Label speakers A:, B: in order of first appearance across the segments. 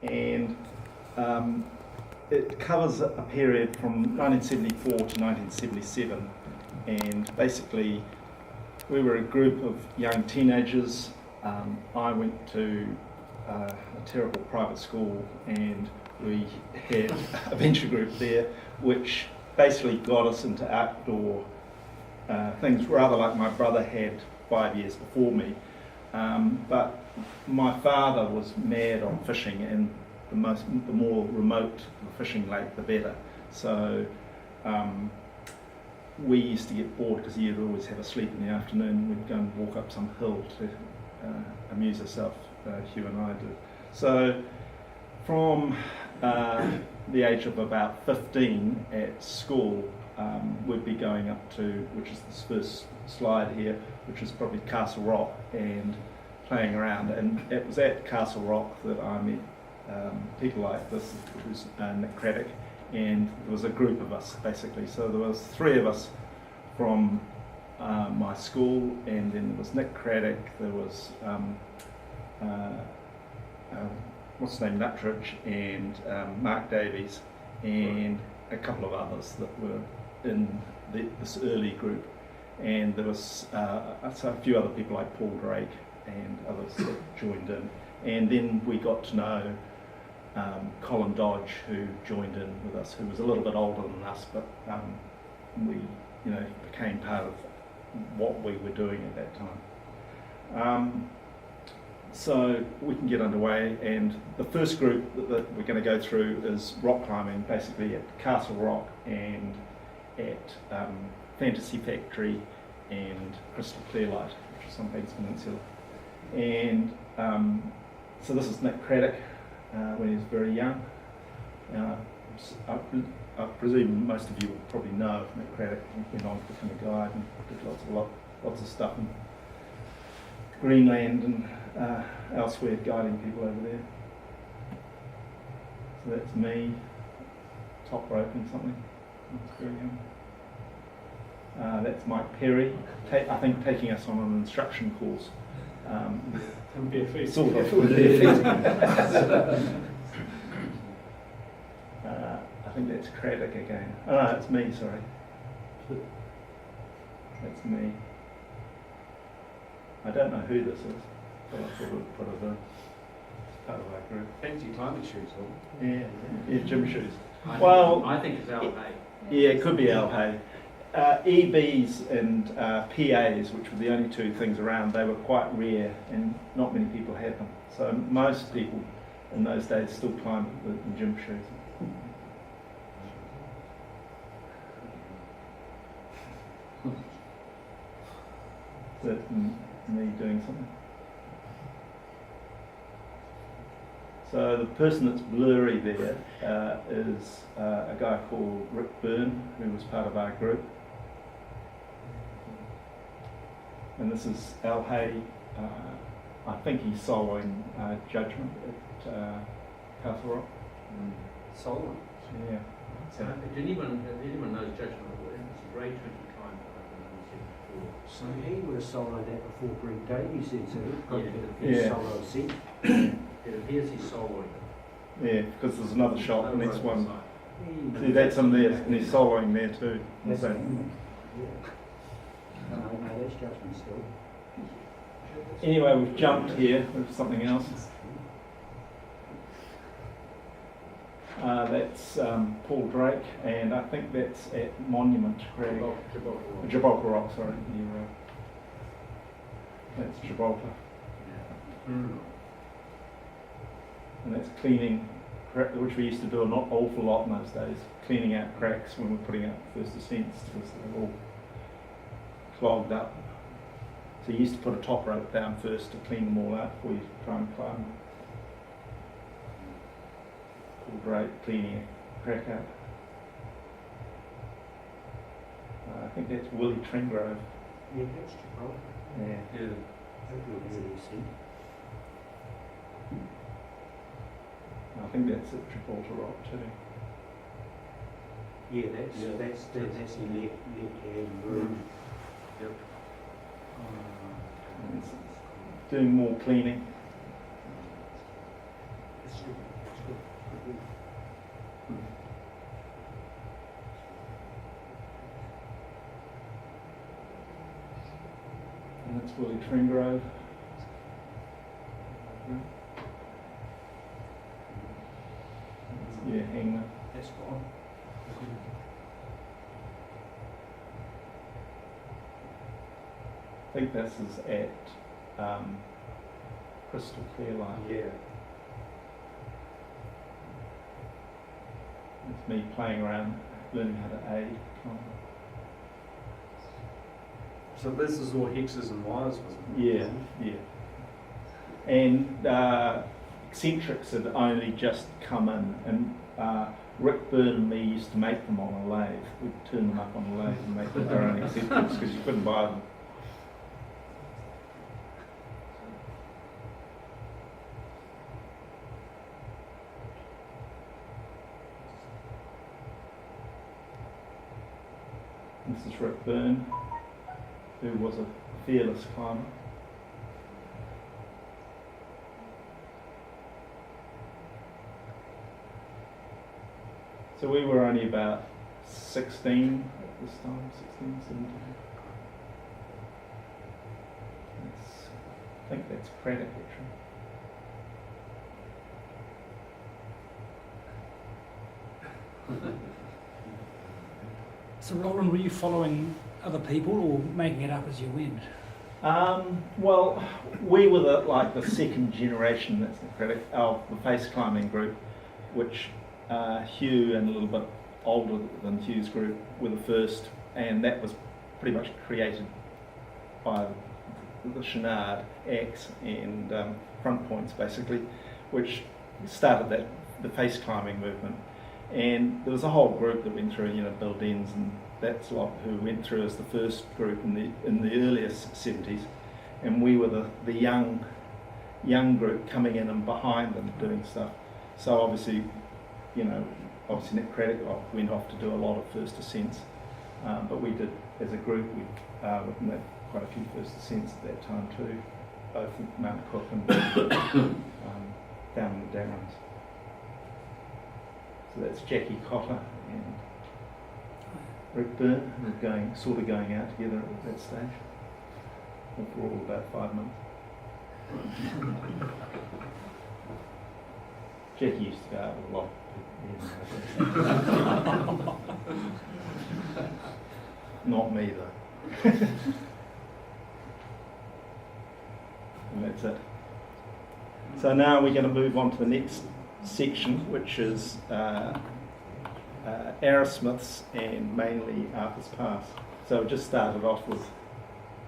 A: and it covers a period from 1974 to 1977, and basically we were a group of young teenagers. I went to a terrible private school, and we had a venture group there which basically got us into outdoor things, rather like my brother had 5 years before me. But my father was mad on fishing, and the more remote the fishing lake, the better. So we used to get bored because he'd always have a sleep in the afternoon. We'd go and walk up some hill to amuse ourselves, Hugh and I did. So from the age of about 15 at school, we'd be going up to, which is this first slide here, which is probably Castle Rock, and playing around. And it was at Castle Rock that I met people like this, who's Nick Craddock, and there was a group of us basically. So there was 3 of us from my school, and then there was Nick Craddock, there was what's his name, Nutridge, and Mark Davies, and a couple of others that were in this early group. And there was a few other people like Paul Drake and others that joined in. And then we got to know Colin Dodge, who joined in with us, who was a little bit older than us, but we, became part of what we were doing at that time. So we can get underway, and the first group that we're going to go through is rock climbing, basically at Castle Rock and at Fantasy Factory and Crystal Clearlight, which is on Banks Peninsula. And so this is Nick Craddock when he was very young. I presume most of you will probably know of Nick Craddock. He went on to become a guide and did lots of stuff in Greenland and elsewhere, guiding people over there. So that's me, top roping something. That's very young. That's Mike Perry, I think taking us on an instruction course.
B: Bare feet.
A: Sort of, with bare feet. I think that's Craddock again. Oh no, it's me, sorry. That's me. I don't know who this is, but I thought we'd put it in. Part of our group.
B: Fancy climbing shoes, though.
A: Yeah, gym shoes.
C: I think it's Al Hay.
A: Yeah, it could be Al Hay. EBs and PAs, which were the only 2 things around, they were quite rare and not many people had them. So most people in those days still climbed in gym shoes. That's me doing something. So the person that's blurry there is a guy called Rick Byrne, who was part of our group. And this is Al Hay. I think he's soloing Judgment at Castle Rock.
C: Solomon.
A: Yeah. So,
C: Did anyone knows Judgment? It's a great 20 time.
D: So he would have soloed that before Greg Davies did, so he's got a bit of
A: Yeah.
D: solo scene.
C: It appears he's soloing.
A: yeah, because there's another shot, the next one.
D: He-
A: See, that's him there, and he's soloing there too.
D: That's
A: So,
D: yeah. No, that's Judgment still.
A: anyway, we've jumped here with something else. That's Paul Drake, and I think that's at Monument Crag. Gibraltar Rock, sorry. That's Gibraltar. And that's cleaning, which we used to do an awful lot in those days, cleaning out cracks when we're putting out first ascents because they're all clogged up. So you used to put a top rope down first to clean them all out before you try and climb. Paul Drake cleaning a crack out. I think that's Willie Tringrove.
D: Yeah, that's Gibraltar.
A: Yeah.
D: That would be really scene.
A: I think that's at Gibraltar Rock too.
D: Yeah, that's the left-hand room.
C: Yep.
A: And it's doing more cleaning. that's Willie Tringrove. Yeah, hang there.
D: That's gone.
A: I think this is at Crystal Couloir.
B: Yeah.
A: It's me playing around, learning how to aid.
B: So this is all hexes and wires, wasn't it?
A: Yeah, yeah. And eccentrics had only just come in, and Rick Byrne and me used to make them on a lathe. We'd turn them up on a lathe and make our own eccentrics because you couldn't buy them. This is Rick Byrne, who was a fearless climber. So we were only about 16 at this time, 16, 17. I think that's Craddock actually.
E: So Roland, were you following other people or making it up as you went?
A: Well, we were the second generation, that's the credit, of the face climbing group, which Hugh and a little bit older than Hugh's group were the first, and that was pretty much created by the Chenard axe and front points basically, which started the face climbing movement. And there was a whole group that went through, Bill Dens and that lot who went through as the first group in the earliest 70s, and we were the young group coming in and behind them doing stuff. So obviously Nick Craddock went off to do a lot of first ascents, but we did as a group. We made quite a few first ascents at that time too, both at Mount Cook and down in the Darrens. So that's Jackie Cotter and Rick Byrne, who were sort of going out together at that stage. For all about 5 months. Jackie used to go out with a lot of people. Not me though. And that's it. So now we're going to move on to the next section, which is Arrowsmiths and mainly Arthur's Pass. So we just started off with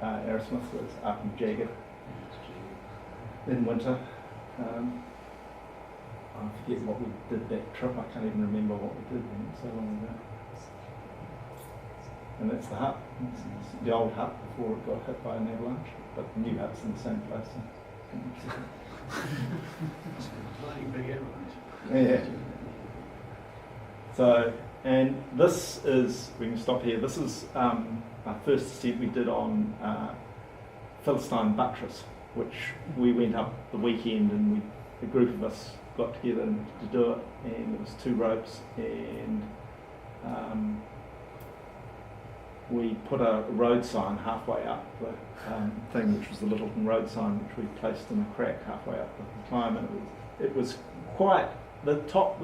A: Arrowsmiths, was up in Jagged in winter. I forget what we did that trip, I can't even remember what we did then, so long ago. And that's the hut, it's the old hut before it got hit by an avalanche, but the new hut's in the same place.
B: Bloody big avalanche.
A: Yeah. So, and this is, we can stop here, this is our first ascent we did on Philistine Buttress, which we went up the weekend and a group of us got together to do it, and it was 2 ropes, and we put a road sign halfway up the thing, which was the Littleton road sign, which we placed in a crack halfway up the climb, and it was quite, the top,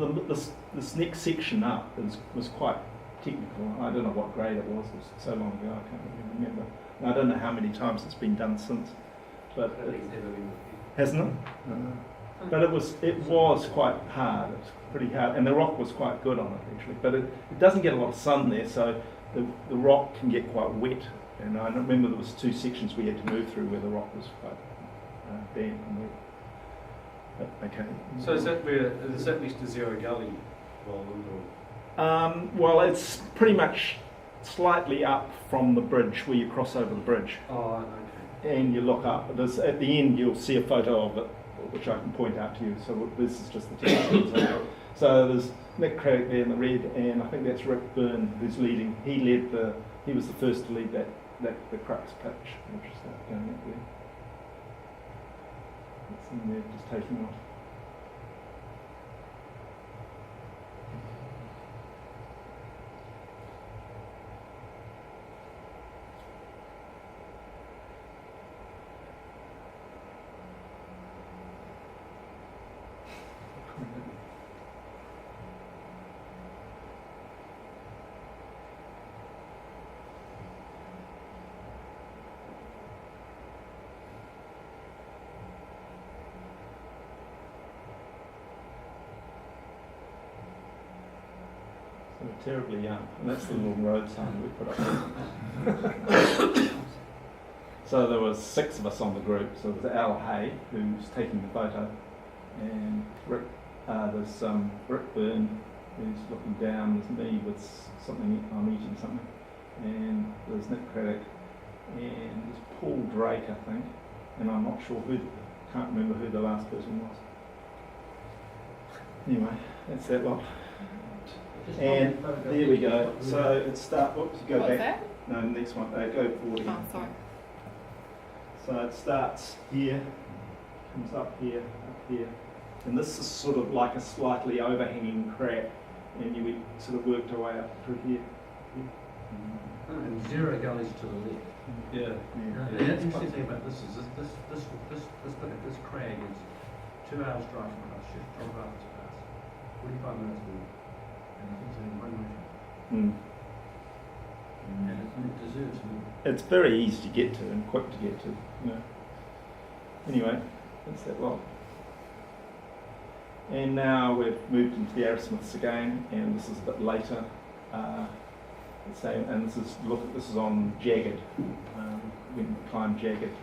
A: this next section up was quite technical. I don't know what grade it was so long ago, I can't really remember. And I don't know how many times it's been done since, but hasn't it? But it was quite hard. It was pretty hard, and the rock was quite good on it actually. But it doesn't get a lot of sun there, so the rock can get quite wet. And I remember there was 2 sections we had to move through where the rock was quite damp and wet. But, okay.
B: So is that next to Zero Gully, Roland? Or?
A: Well, it's pretty much slightly up from the bridge where you cross over the bridge.
B: Oh, okay.
A: And you look up. At the end, you'll see a photo of it, which I can point out to you. So this is just the technical. So there's Nick Craddock there in the red, and I think that's Rick Byrne who's leading. He was the first to lead the crux pitch, which is going up there. It's in there just taking off. terribly young, and that's the little road sign we put up. So there was 6 of us on the group. So there's Al Hay, who's taking the photo, and Rick, there's Rick Byrne, who's looking down. There's me with something, I'm eating something, and there's Nick Craddock, and there's Paul Drake, I think, and I'm not sure can't remember who the last person was. Anyway, that's that lot. And there we go. So it starts. Whoops, go
F: What's
A: back.
F: that?
A: No, the next one. Go forward again.
F: Oh, sorry.
A: So it starts here, comes up here, and this is sort of like a slightly overhanging crack, and we sort of worked our way up through here.
C: And 0 gullies to the left.
B: Yeah.
C: The interesting thing about this is this crag is 2 hours drive from us, just 12 hours to us, 45 minutes walk, and I think it's only 1 motion. And it deserves more.
A: It's very easy to get to and quick to get to, you know. Anyway, that's that lot. And now we've moved into the Arrowsmiths again, and this is a bit later. And this is on Jagged. We climbed Jagged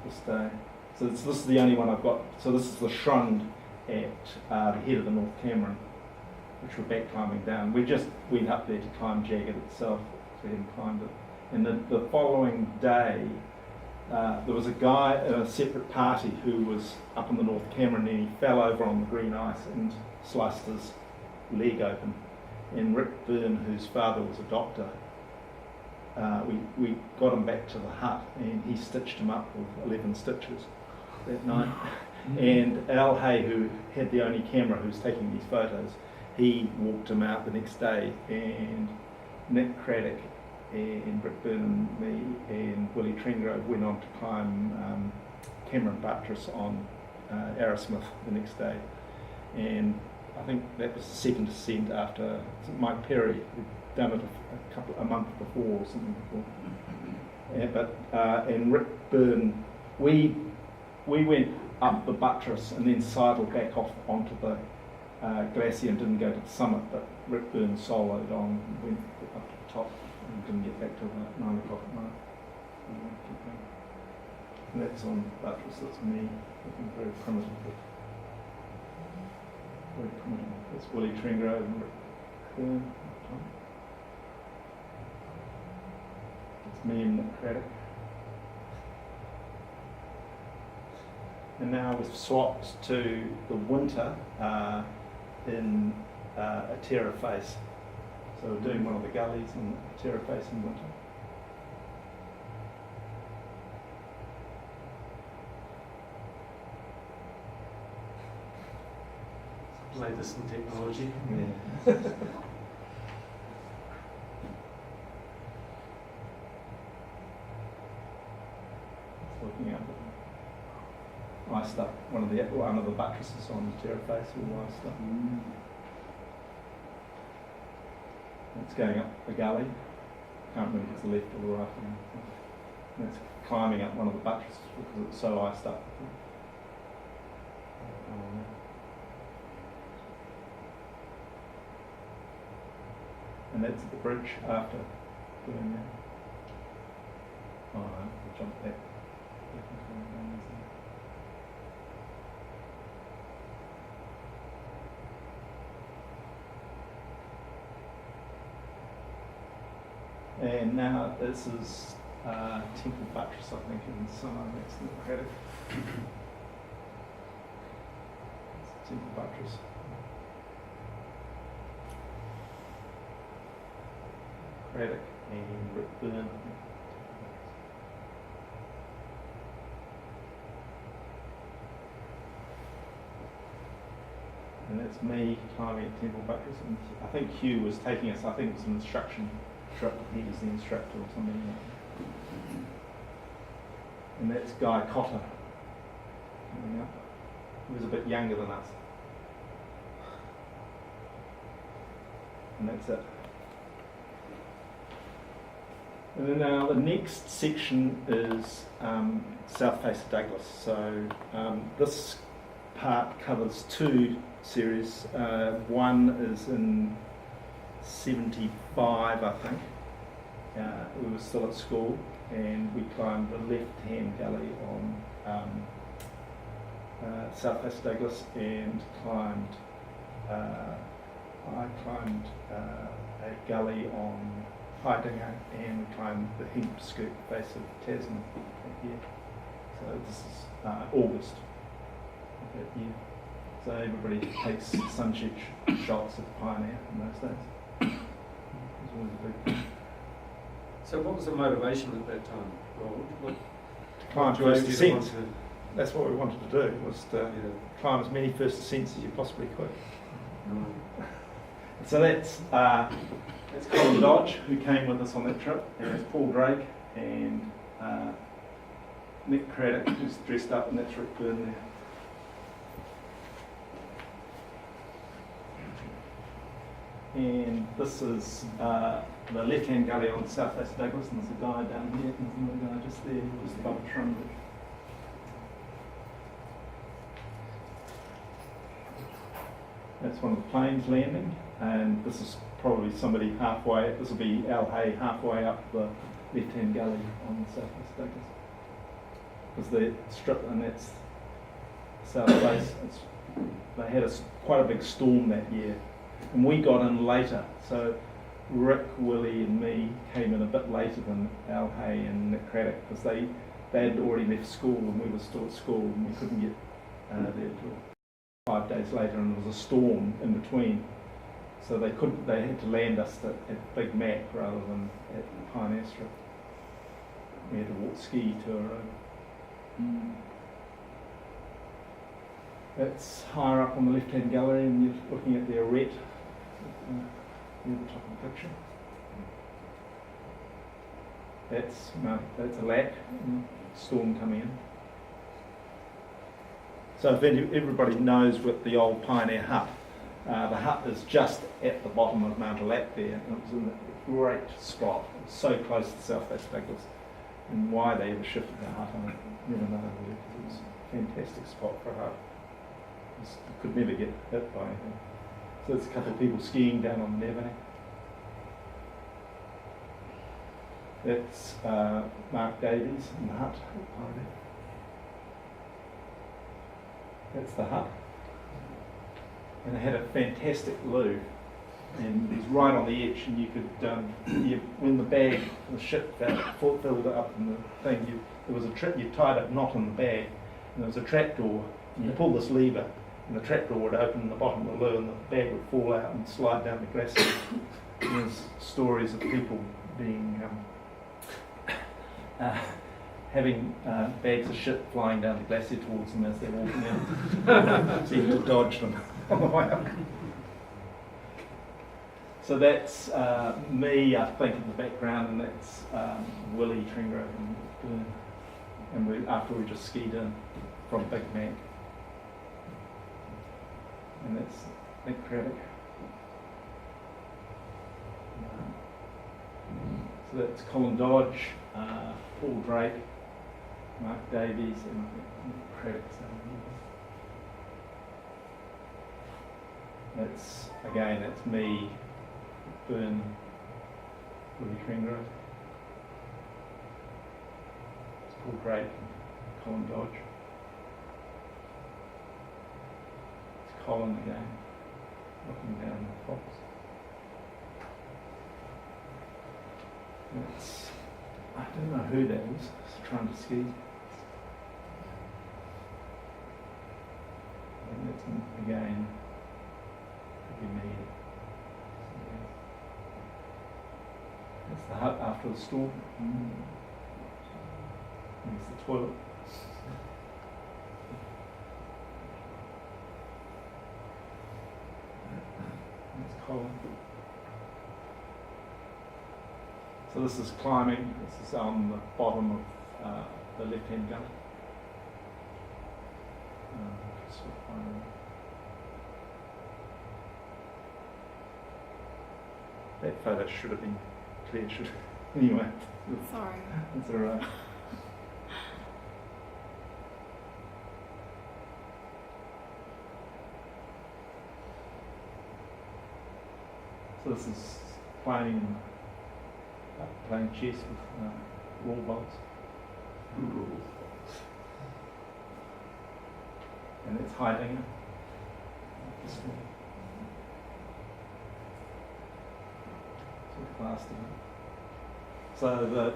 A: this day. So this is the only one I've got. So this is the Shrund at the head of the North Cameron, which we're back climbing down. We just went up there to climb Jagged itself, so we hadn't climbed it. And the following day, there was a guy in a separate party who was up in the North Cameron, and he fell over on the green ice and sliced his leg open. And Rick Byrne, whose father was a doctor, we got him back to the hut, and he stitched him up with 11 stitches that night. And Al Hay, who had the only camera who was taking these photos, he walked him out the next day, and Nick Craddock and Rick Byrne and me and Willie Trengrove went on to climb Cameron Buttress on Arrowsmith the next day. And I think that was the second ascent after Mike Perry had done it a month before or something before. And Rick Byrne, we went up the buttress and then sidled back off onto the glacier and didn't go to the summit, but Rick Byrne soloed on, went up to the top and didn't get back till about 9 o'clock at night. And that's on buttress, that's me, looking very primitive. Very primitive. That's Willie Trengrove and Rick Byrne. It's me and Nick Craddock. And now we've swapped to the winter in a terra face. So we're doing one of the gullies in a terra face in winter.
B: Latest in technology.
A: Yeah. Looking up at iced up one of the buttresses on the terra face, all iced up. It's going up a gully. Can't remember if it's the left or the right. And it's climbing up one of the buttresses because it's so iced up. And that's at the bridge after doing that. Oh no, we'll jump back. And now this is Temple Buttress, I think, inside. That's the credit. It's Temple Buttress. Craddock and Rick Byrne. And that's me climbing at Temple Buttress, and I think Hugh was taking us. I think it was an instruction. He was the instructor or something like that. And that's Guy Cotter coming up. He was a bit younger than us. And that's it. And then now the next section is South Face of Douglas. So this part covers 2 series. One is in '75, I think. We were still at school, and we climbed the left-hand gully on South West Douglas, and I climbed a gully on Haidinga, and we climbed the hemp skirt face of Tasman that year. So this is August of that year. So everybody takes sunset shots of Pioneer in those days. It was always a big thing.
B: So what was the motivation at that time? What
A: Climb
B: drove
A: first
B: you to want
A: ascents.
B: to-
A: That's what we wanted to do, was to climb as many first ascents as you possibly could. So that's Colin Dodge, who came with us on that trip, and it's Paul Drake and Nick Craddock, who's dressed up, and that's Rick Byrne there. And this is the left-hand gully on South West Douglas, and there's a guy down here, and there's another guy just there, just above the Shrum Ridge. That's one of the planes landing, and this is probably somebody halfway, this will be Al Hay halfway up the left-hand gully on South West Douglas. Because the strip, and that's South Place, they had quite a big storm that year, and we got in later, so Rick, Willie and me came in a bit later than Al Hay and Nick Craddock, because they had already left school and we were still at school, and we couldn't get there till 5 days later, and there was a storm in between, so they had to land us at Big Mac rather than at Pioneer Strip. We had to walk ski tour over. That's higher up on the left-hand gallery, and you're looking at the arete near the top of the picture. That's a lac, storm coming in. So if everybody knows what the old Pioneer hut, the hut is just at the bottom of Mount Alack there, and it was in a great spot. It was so close to South West Douglas. And why they ever shifted the hut, I never know, because it was a fantastic spot for a hut. You could never get hit by anything. So there's a couple of people skiing down on the Never. That's Mark Davies in the hut. That's the hut. And they had a fantastic loo, and it was right on the edge, and you could, when the bag, the ship filled up in the thing, there was you tied a knot in the bag, and there was a trapdoor, and you pull this lever, and the trapdoor would open in the bottom of the loo, and the bag would fall out and slide down the glacier. And there's stories of people being having bags of shit flying down the glacier towards them as they're walking out, so you have to dodge them on the way up. So that's me, I think, in the background, and that's Willie Tringrove and Byrne. And after we just skied in from Big Mac. And that's Nick Craddock. So that's Colin Dodge, Paul Drake, Mark Davies, and Nick Craddock. That's me, Byrne, Willie Tringrove. It's Paul Drake and Colin Dodge. It's Colin again, looking down the fox. I don't know who that is, trying to ski. And that's again, could be me. That's the hut after the storm. There's the toilet. That's Colin. So this is climbing. This is on the bottom of the left-hand gully. That photo should have been clear, anyway.
F: Sorry.
A: It's alright. So this is playing chess with wall bolts. And it's hiding it. This way. So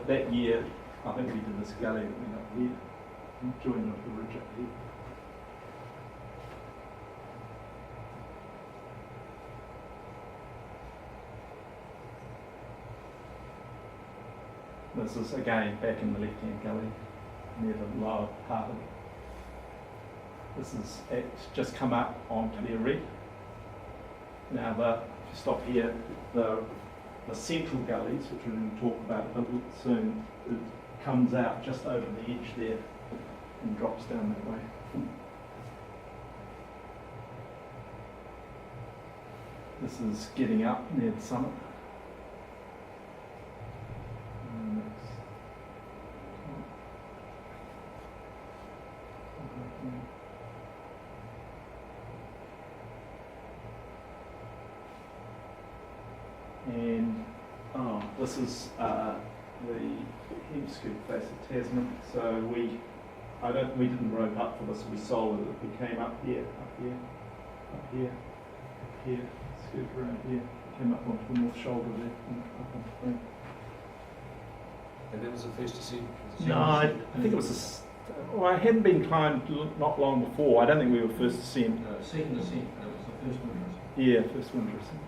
A: that year, I think we did this galley that went up here, and joined up the ridge up here. This is again back in the left-hand gully, near the lower part of it. This is it's just come up onto the arete. Now, if you stop here, the central gullies, which we're going to talk about a bit soon, it comes out just over the edge there and drops down that way. This is getting up near the summit. And this is the Hemscoop face of Tasman. So we didn't rope up for this. We solid it. We came up here, scooped around here, came up onto the north shoulder there, and up onto there.
B: And that was the first ascent?
A: No, I think it was well, I hadn't been climbed not long before. I don't think we were first ascent.
C: Second ascent, that was the first one.
A: Yeah, first winter ascent.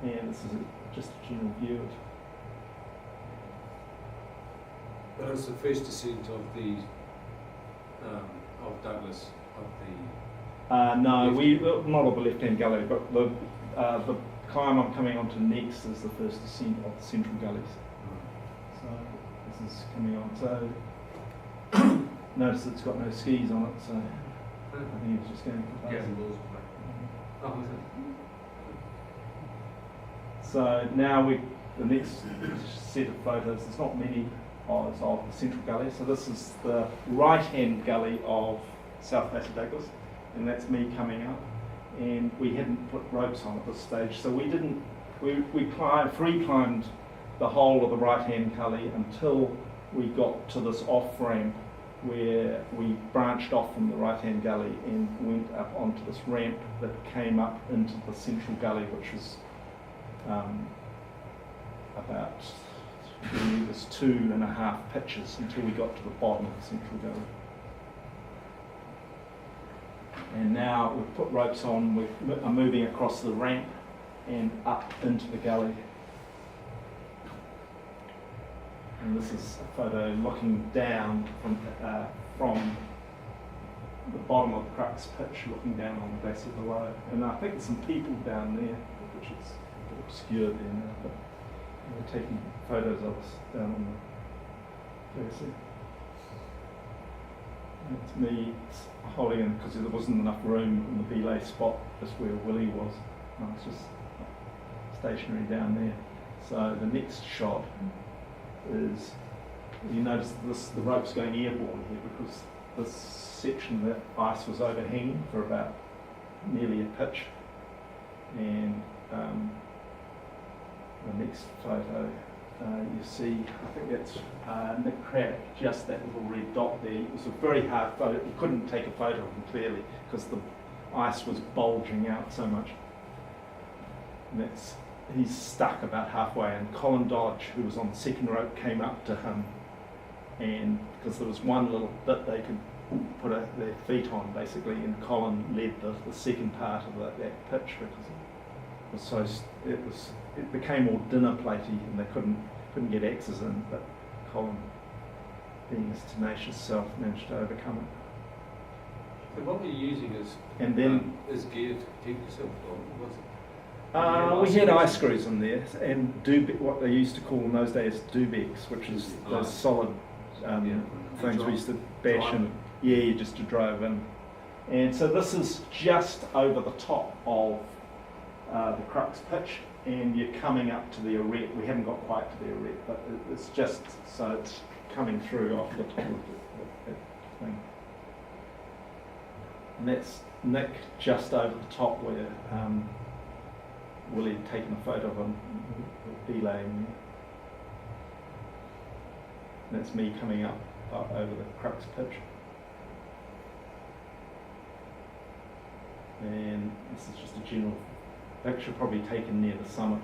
A: And this is just a general view of it.
B: But it was the first ascent of the of Douglas of the.
A: No, not of the left-hand gully, but the climb I'm coming onto next is the first ascent of the central gullies. So this is coming on. So notice it's got no skis on it, so I think it's just going to.
C: Yeah.
A: So now the next set of photos, there's not many of the central gully. So this is the right-hand gully of South Face of Douglas, and that's me coming up. And we hadn't put ropes on at this stage, so we free climbed the whole of the right-hand gully until we got to this off-ramp where we branched off from the right-hand gully and went up onto this ramp that came up into the central gully, which was about it was 2.5 pitches until we got to the bottom of the central gully. And now we've put ropes on, we are moving across the ramp and up into the gully. And this is a photo looking down from the bottom of the crux pitch, looking down on the glacier below. And I think there's some people down there, which is a bit obscured there now, but we're taking photos of us down on the glacier. It's me holding in because there wasn't enough room in the belay spot just where Willie was. I was just stationary down there. So the next shot is, you notice the rope's going airborne here because this section of the ice was overhanging for about nearly a pitch. And the next photo, you see, I think that's Nick Crabb, just that little red dot there. It was a very hard photo. You couldn't take a photo of him clearly because the ice was bulging out so much. And he's stuck about halfway, and Colin Dodge, who was on the second rope, came up to him, and because there was one little bit they could put their feet on basically, and Colin led the second part of that pitch because it became all dinner platey and they couldn't get axes in, but Colin, being his tenacious self, managed to overcome it.
B: So what were you using
A: And then
B: as gear to protect yourself? Or was it?
A: We had ice screws in there, and what they used to call in those days dubegs, which is those solid things we used to bash in. Yeah, you just to drive in. And so this is just over the top of the crux pitch, and you're coming up to the arete. We haven't got quite to the arete, but it's just so it's coming through off the top of the thing. And that's Nick just over the top where Willie had taken a photo of him belaying. And that's me coming up over the crux pitch. And this is just a general picture, probably taken near the summit.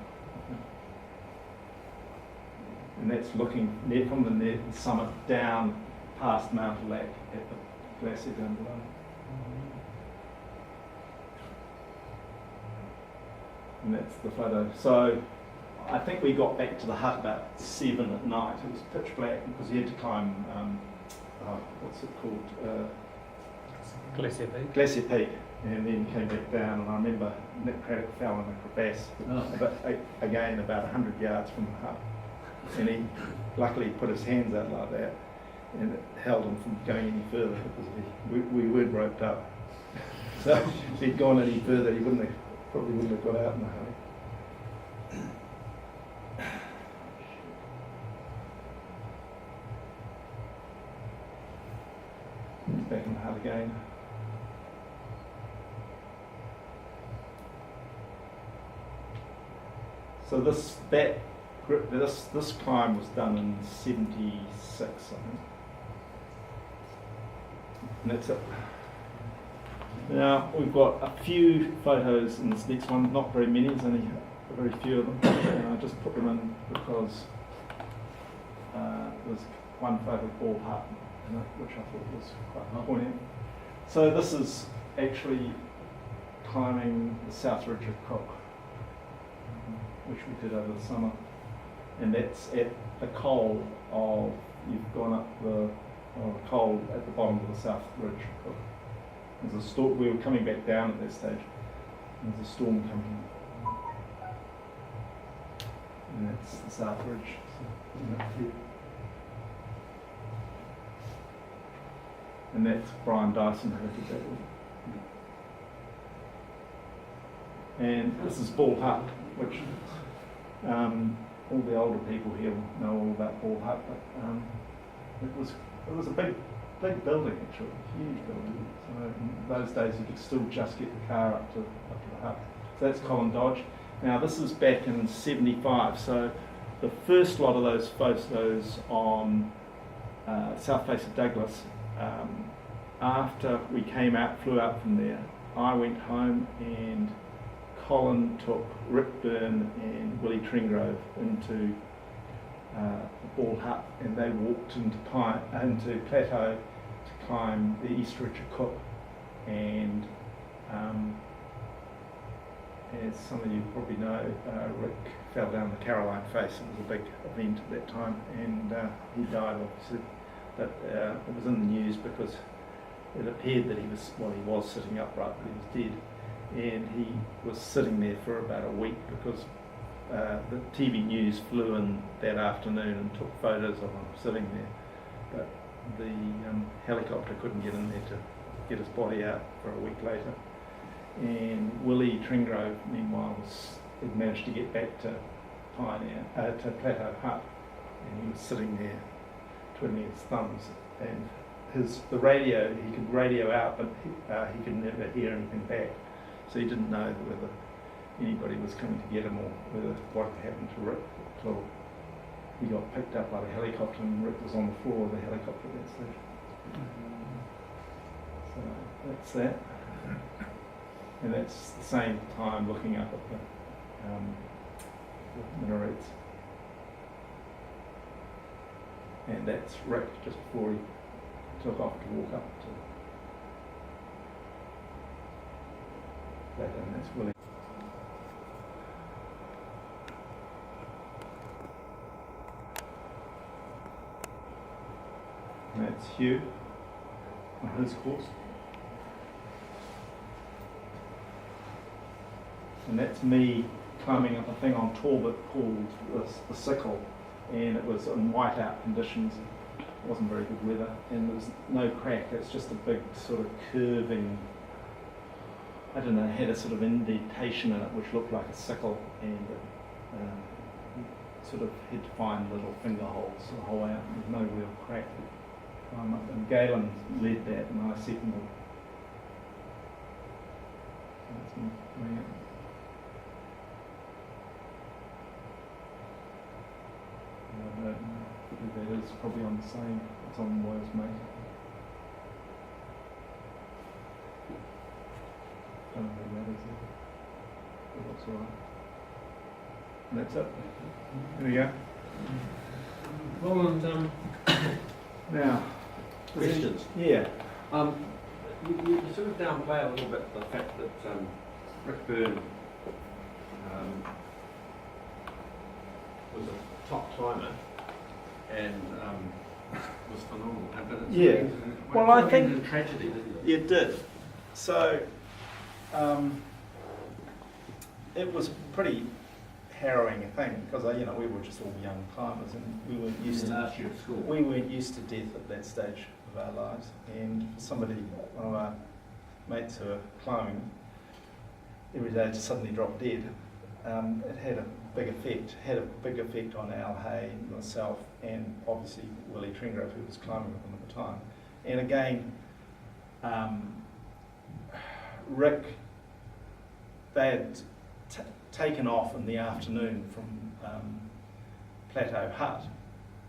A: And that's looking from the summit down past Mount Lac at the glacier down below. And that's the photo. So I think we got back to the hut about 7 at night. It was pitch black because you had to climb, what's it called?
B: Glacier Peak.
A: Glacier Peak. And then came back down, and I remember Nick Craddock fell in a crevasse, again about 100 yards from the hut. And he luckily put his hands out like that, and it held him from going any further because we weren't roped up. So if he'd gone any further, he probably wouldn't have got out in a hurry. He's back in the hut again. So this climb was done in '76, I think. And that's it. Now we've got a few photos in this next one, not very many, there's only a very few of them. And I just put them in because there's one photo of Ball Hut in it, which I thought was quite poignant. So this is actually climbing the South Ridge of Cook, which we did over the summer, and that's at the col of, you've gone up the col at the bottom of the South Ridge. There's a storm, we were coming back down at that stage, and there's a storm coming, and that's the South Ridge. And that's Brian Dyson who did that with. And this is Ball Hut, which all the older people here know all about Ball Hut, but it was a big building actually, huge building. So in those days you could still just get the car up to the hut. So that's Colin Dodge. Now this is back in '75. So the first lot of those photos on south face of Douglas. After we flew out from there, I went home and Colin took Rick Byrne and Willie Tringrove into the Ball Hut, and they walked into Plateau to climb the East Ridge of Cook. And as some of you probably know, Rick fell down the Caroline Face. It was a big event at that time, and he died obviously. But it was in the news because it appeared that he was sitting upright, but he was dead. And he was sitting there for about a week because the TV news flew in that afternoon and took photos of him sitting there. But the helicopter couldn't get in there to get his body out for a week later. And Willie Tringrove, meanwhile, had managed to get back to to Plateau Hut, and he was sitting there twiddling his thumbs. And the radio, he could radio out, but he could never hear anything back. So he didn't know whether anybody was coming to get him or what had happened to Rick until he got picked up by the helicopter, and Rick was on the floor of the helicopter at that stage. So that's that. And that's the same time looking up at the minarets. And that's Rick just before he took off to walk up to that, and that's Willie. And that's Hugh on his course. And that's me climbing up a thing on Talbot called the Sickle, and it was in whiteout conditions. It wasn't very good weather, and there was no crack. It's just a big sort of curving, I don't know, it had a sort of indentation in it which looked like a sickle, and it sort of had to find little finger holes the whole way out. There's no real crack to climb up. And Galen led that, and I seconded. Western Man. I don't know who that is, probably on the same, it's on Wales Mate. I don't know who that is either. It looks alright. And that's it. There we go.
C: Roland,
A: Now,
D: Questions?
A: yeah.
D: You sort of downplay a little bit the fact that Rick Byrne was a top climber and was phenomenal. But it's
A: Yeah. Well, I think-
D: a tragedy, didn't it?
A: It did. So, it was a pretty harrowing thing because we were just all young climbers and we weren't used to
D: Last year at school.
A: we weren't used to death at that stage of our lives. And for somebody, one of our mates who were climbing every day to suddenly drop dead, it had a big effect. Had a big effect on Al Hay, myself, and obviously Willie Tringrove, who was climbing with him at the time. And again, Rick, they had taken off in the afternoon from Plateau Hut,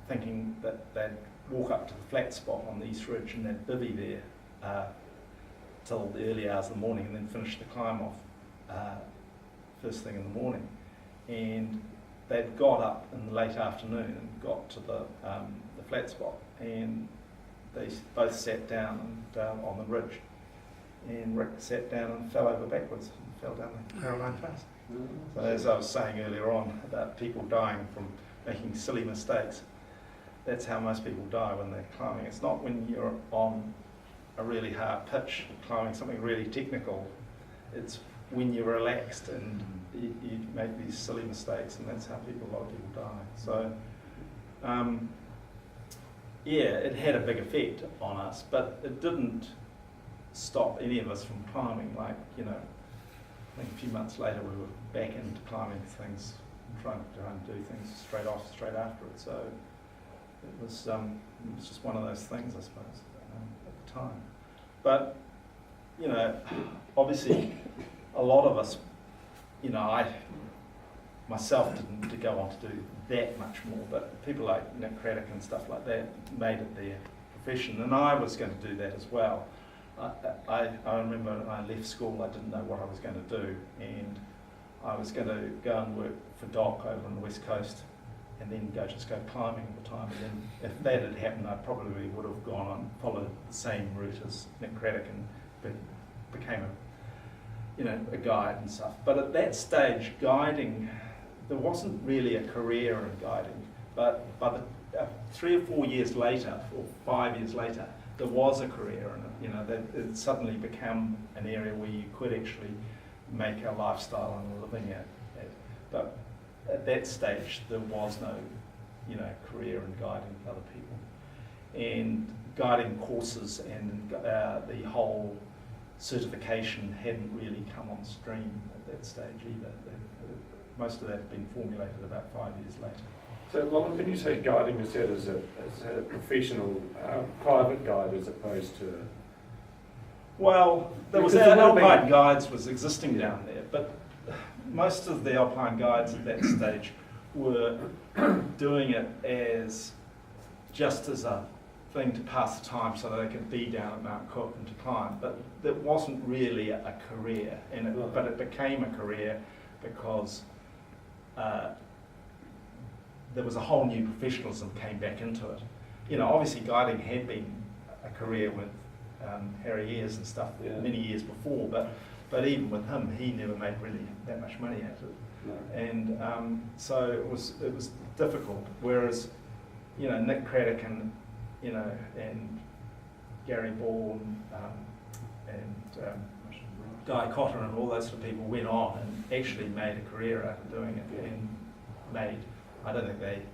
A: thinking that they'd walk up to the flat spot on the East Ridge and they'd bivvy there till the early hours of the morning and then finish the climb off first thing in the morning. And they'd got up in the late afternoon and got to the flat spot, and they both sat down and, on the ridge. And Rick sat down and fell over backwards and fell down the Caroline Face. So as I was saying earlier on about people dying from making silly mistakes, that's how most people die when they're climbing. It's not when you're on a really hard pitch climbing something really technical. It's when you're relaxed and you make these silly mistakes, and that's how a lot of people die. So yeah, it had a big effect on us, but it didn't stop any of us from climbing. Like, I think a few months later we were back into climbing things, trying to do things straight after it. So it was just one of those things, I suppose, at the time. But obviously a lot of us, I myself didn't go on to do that much more, but people like Nick Craddock and stuff like that made it their profession, and I was going to do that as well. I remember when I left school, I didn't know what I was going to do, and I was going to go and work for Doc over on the West Coast and then just go climbing all the time. And then if that had happened, I probably would have gone on, followed the same route as Nick Craddock and became a guide and stuff. But at that stage, guiding, there wasn't really a career in guiding, but by the 3 or 4 years later, or 5 years later, there was a career in it. That it suddenly became an area where you could actually make a lifestyle and a living at. But at that stage, there was no, career in guiding other people. And guiding courses and the whole certification hadn't really come on stream at that stage either. Most of that had been formulated about 5 years later.
F: So, Roland, when you say guiding, is that as a professional private guide as opposed to?
A: Well, there was
F: Because there would have
A: Alpine
F: been-
A: Guides was existing down there, but most of the Alpine Guides at that stage were doing it as just as a thing to pass the time so that they could be down at Mount Cook and to climb. But it wasn't really a career, but it became a career because there was a whole new professionalism came back into it. Obviously guiding had been a career with Harry Ayres and stuff many years before, but even with him, he never made really that much money out of it.
F: No.
A: And so it was difficult. Whereas, Nick Craddock and Gary Ball and Guy Cotter and all those sort of people went on and actually made a career out of doing it, and made. I don't think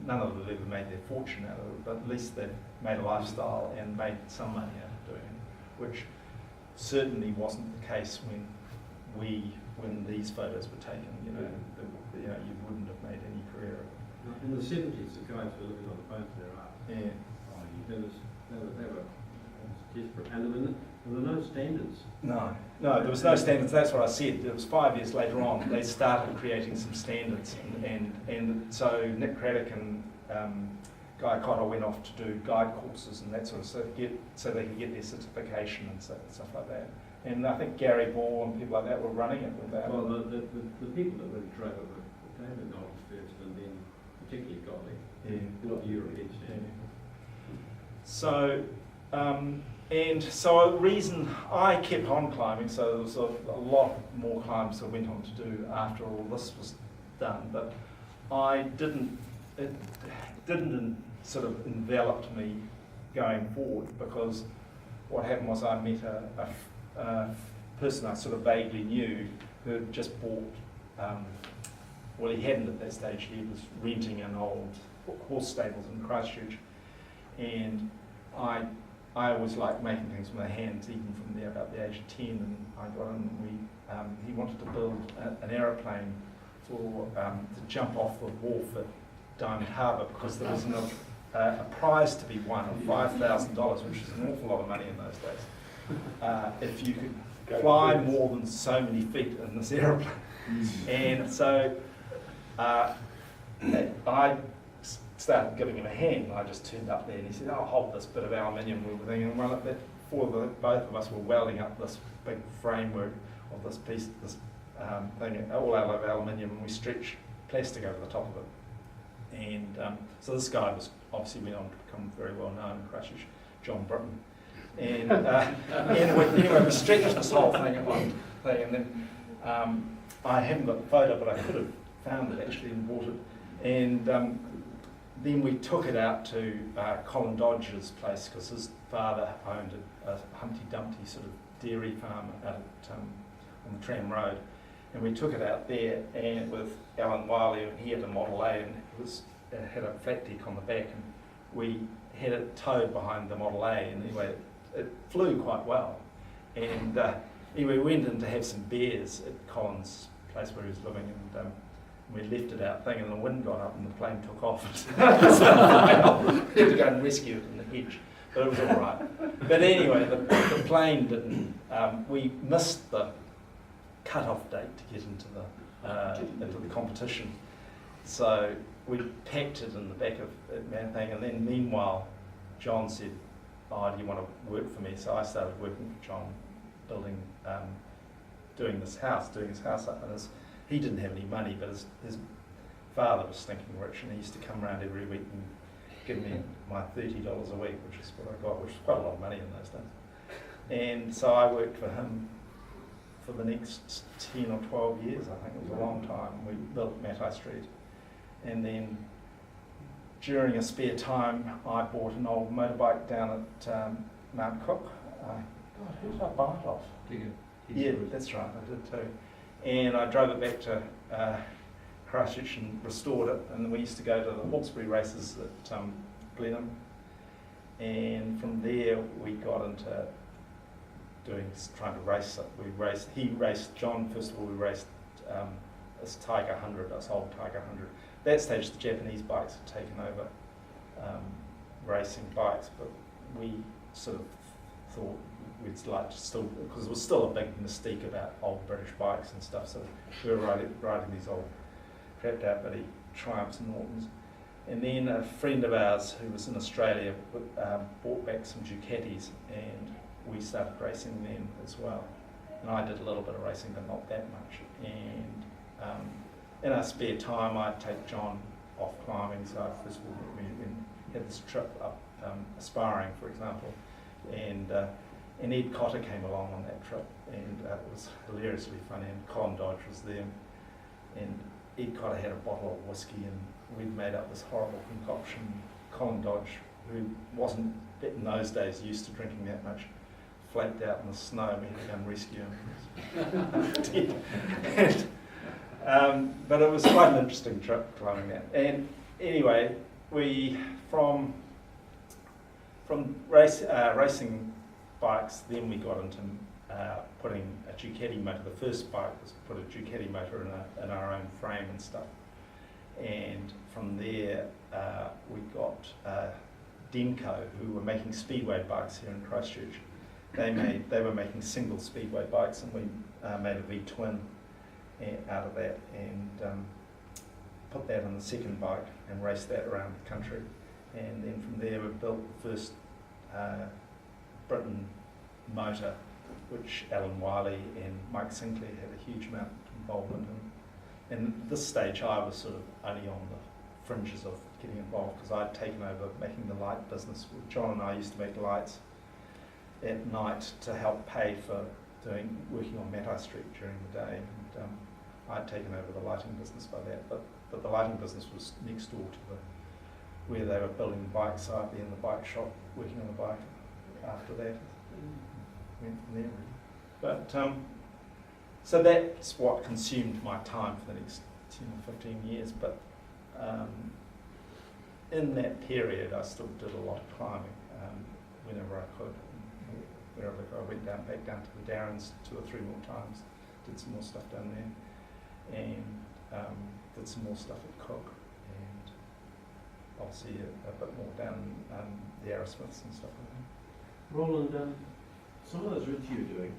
A: none of them ever made their fortune out of it, but at least they made a lifestyle and made some money out of doing it, which certainly wasn't the case when these photos were taken. You wouldn't have made any career of it.
C: In the 70s, the guys were living on the bones of their art.
A: Yeah.
C: They were Desperate. And there were no standards.
A: No, there was no standards. That's what I said. It was 5 years later on they started creating some standards, and so Nick Craddock and Guy Cotter went off to do guide courses and that sort of stuff, so they could get their certification and stuff like that. And I think Gary Ball and people like that were running it with that.
C: Well, the people that really drove it were David Knowles first, and then particularly Gottlieb.
A: Yeah.
C: Not Europeans.
A: Yeah. So, and so the reason I kept on climbing, so there was a lot more climbs I went on to do after all this was done, but it didn't sort of envelop me going forward, because what happened was I met a person I sort of vaguely knew who had just bought, well, he hadn't at that stage, he was renting an old horse stables in Christchurch, and I always liked making things with my hands, even from there about the age of 10, and I got in, he wanted to build an aeroplane for to jump off the wharf at Diamond Harbour, because there was a prize to be won of $5,000, which is an awful lot of money in those days, if you could fly more than so many feet in this aeroplane. And so I started giving him a hand, and I just turned up there and he said, "I'll hold this bit of aluminium we were thinking," and both of us were welding up this big framework of this piece, this thing, all out of aluminium, and we stretched plastic over the top of it. And so this guy went on to become very well known in Christchurch, John Britton. And anyway, we stretched this whole thing at one thing, and then I haven't got the photo, but I could have found it actually and bought it. And then we took it out to Colin Dodge's place, because his father owned a Humpty Dumpty sort of dairy farm out at, on the Tram Road. And we took it out there, and with Alan Wiley, and he had a Model A, and it had a flat deck on the back, and we had it towed behind the Model A, and anyway, it flew quite well. And anyway, we went in to have some beers at Colin's place where he was living, and we left it out thing, and the wind got up and the plane took off. So we had to go and rescue it in the hedge, but it was all right. But anyway, the plane didn't, we missed the cut-off date to get into the competition. So we packed it in the back of that thing, and then meanwhile, John said, "Oh, do you want to work for me?" So I started working for John, doing his house up, and he didn't have any money, but his father was stinking rich, and he used to come around every week and give me my $30 a week, which is what I got, which was quite a lot of money in those days. And so I worked for him for the next 10 or 12 years, I think it was a long time. We built Matai Street. And then during a spare time, I bought an old motorbike down at Mount Cook. God, who did I buy it off? Yeah, that's right, I did too. And I drove it back to Christchurch and restored it, and then we used to go to the Hawkesbury races at Blenheim. And from there we got into trying to race it. He raced, John, first of all, we raced this Tiger 100, this old Tiger 100. At that stage the Japanese bikes had taken over racing bikes, but we sort of thought we'd like to still, because there was still a big mystique about old British bikes and stuff, so we were riding these old crapped out bloody Triumphs and Nortons. And then a friend of ours who was in Australia bought back some Ducatis, and we started racing them as well. And I did a little bit of racing, but not that much. And in our spare time, I'd take John off climbing. So first of all, we had this trip up Aspiring, for example, and Ed Cotter came along on that trip, and it was hilariously funny. And Colin Dodge was there, and Ed Cotter had a bottle of whiskey, and we'd made up this horrible concoction. Colin Dodge, who wasn't in those days used to drinking that much, flaked out in the snow. We had to go and rescue him. But it was quite an interesting trip climbing that. And anyway, we from racing bikes, then we got into putting a Ducati motor. The first bike was put a Ducati motor in our own frame and stuff. And from there, we got Denko, who were making speedway bikes here in Christchurch. They were making single speedway bikes, and we made a V-twin out of that, and put that on the second bike and raced that around the country. And then from there we built the first Britain motor, which Alan Wiley and Mike Sinclair had a huge amount of involvement in. And at this stage I was sort of only on the fringes of getting involved, because I'd taken over making the light business. John and I used to make lights at night to help pay for working on Matai Street during the day, and I'd taken over the lighting business by that, but the lighting business was next door to where they were building the bikes, so I'd be in the bike shop working on the bike after that. Went from there really. But so that's what consumed my time for the next 10 or 15 years, but in that period I still did a lot of climbing whenever I could. Wherever I went back down to the Darrens 2 or 3 more times, did some more stuff down there, and did some more stuff at Cook, and obviously a bit more down the Aerosmiths and stuff like that.
C: Roland, some of those routes you were doing,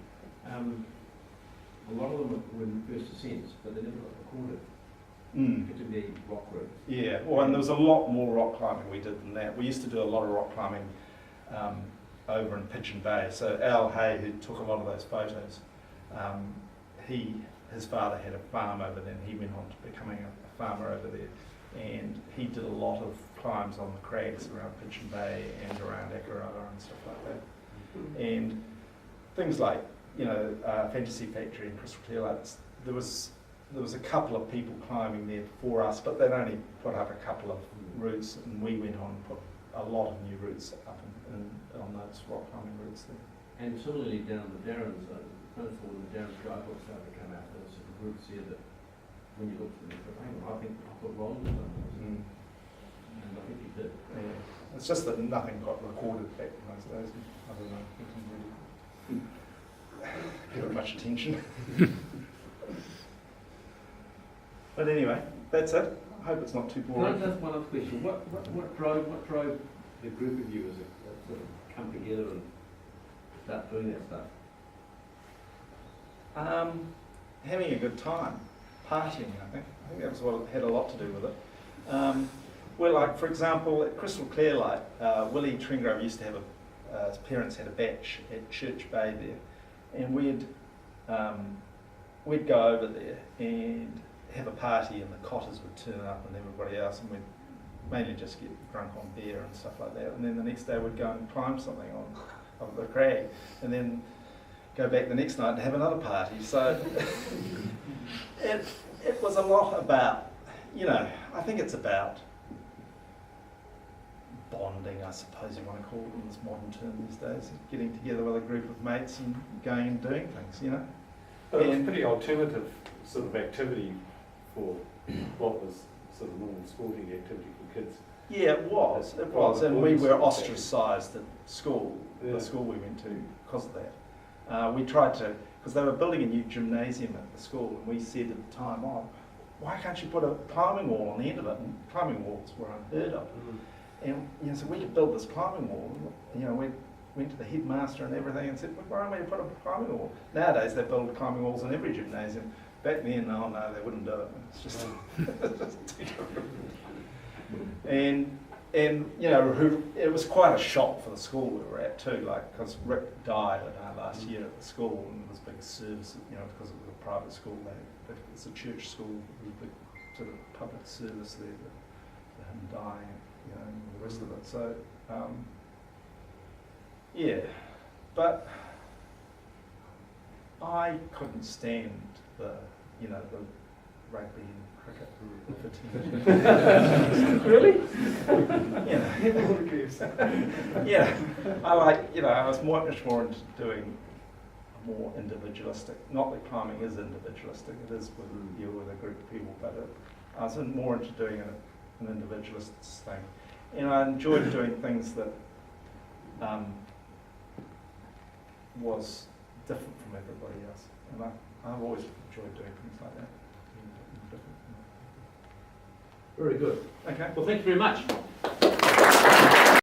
C: a lot of them were in first ascents, but they never got recorded. Particularly rock route.
A: Yeah, well, and there was a lot more rock climbing we did than that. We used to do a lot of rock climbing over in Pigeon Bay. So Al Hay, who took a lot of those photos, his father had a farm over there, and he went on to becoming a farmer over there, and he did a lot of climbs on the crags around Pigeon Bay and around Akaroa and stuff like that. And things like, Fantasy Factory and Crystal Clear, there was a couple of people climbing there before us, but they'd only put up a couple of routes, and we went on and put a lot of new routes up on those rock climbing routes there.
C: And similarly down the Darrens, when the Darrens guidebook started to come out, there was some groups here that when you looked at them, you thought, hang on, I thought Roland was on this. And I think he did.
A: Yeah. It's just that nothing got recorded back in those days. I don't know, it didn't really give it much attention. But anyway, that's it. I hope it's not too boring.
C: Can I ask one other question? What drove the group of you as a sort of come together and start doing that stuff?
A: Having a good time, partying. I think that was what had a lot to do with it. Well, like for example, at Crystal Clear Light, Willie Tringrove used to have his parents had a batch at Church Bay there, and we'd go over there and have a party, and the cotters would turn up and everybody else, and we'd mainly just get drunk on beer and stuff like that, and then the next day we'd go and climb something on the crag, and then go back the next night and have another party. So it was a lot about, I think it's about bonding, I suppose you want to call it in this modern term these days, getting together with a group of mates and going and doing things,
F: But it was a pretty alternative sort of activity for what was sort of normal sporting activity for kids.
A: Yeah, it was, and we were ostracised at school, the school we went to, because of that. We tried to, because they were building a new gymnasium at the school, and we said at the time, why can't you put a climbing wall on the end of it? And climbing walls were unheard of. And so we could build this climbing wall. We went to the headmaster and everything and said, why don't we put a climbing wall? Nowadays they build climbing walls in every gymnasium. Back then, no, they wouldn't do it. It's just too difficult. And it was quite a shock for the school we were at too, because Rick died last year at the school, and there was a big service, because it was a private school. It's a church school, there was a big sort of public service there for him dying, and the rest of it. So, but I couldn't stand the rugby and cricket. Really? I was much more into doing more individualistic. Not that climbing is individualistic; it is with a group of people. But I was more into doing an individualist thing, and I enjoyed doing things that was different from everybody else, and I've always enjoyed doing things like that.
C: Very good.
A: Okay.
C: Well, thank you very much.